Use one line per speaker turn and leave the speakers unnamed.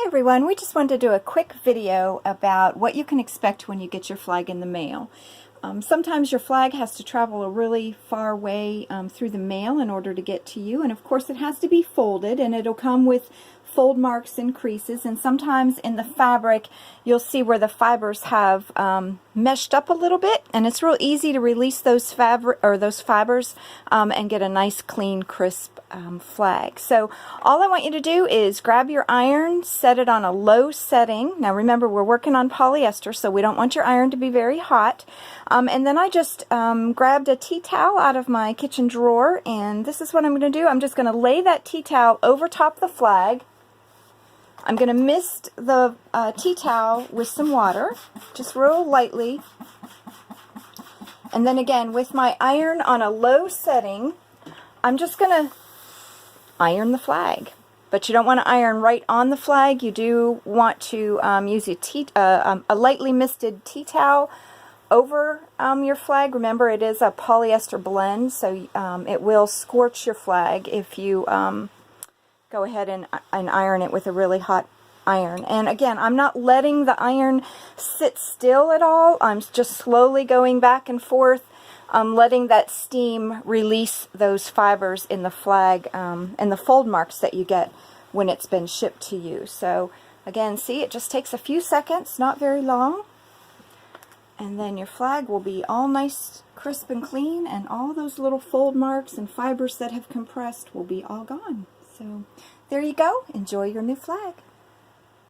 everyone, we just wanted to do a quick video about what you can expect when you get your flag in the mail. Sometimes your flag has to travel a really far way through the mail in order to get to you, and of course it has to be folded, and it'll come with fold marks and creases, and sometimes in the fabric you'll see where the fibers have meshed up a little bit, and it's real easy to release those fibers and get a nice clean crisp flag. So all I want you to do is grab your iron, set it on a low setting. Now remember, we're working on polyester, so we don't want your iron to be very hot. And then I just grabbed a tea towel out of my kitchen drawer, and this is what I'm going to do. I'm just going to lay that tea towel over top of the flag. I'm going to mist the tea towel with some water, just real lightly. And then again, with my iron on a low setting, I'm just going to iron the flag. But you don't want to iron right on the flag. You do want to use a lightly misted tea towel over your flag. Remember, it is a polyester blend, so it will scorch your flag if you go ahead and iron it with a really hot iron. And again, I'm not letting the iron sit still at all. I'm just slowly going back and forth, letting that steam release those fibers in the flag and the fold marks that you get when it's been shipped to you. So again, see, it just takes a few seconds, not very long, and then your flag will be all nice, crisp and clean, and all those little fold marks and fibers that have compressed will be all gone. So there you go. Enjoy your new flag.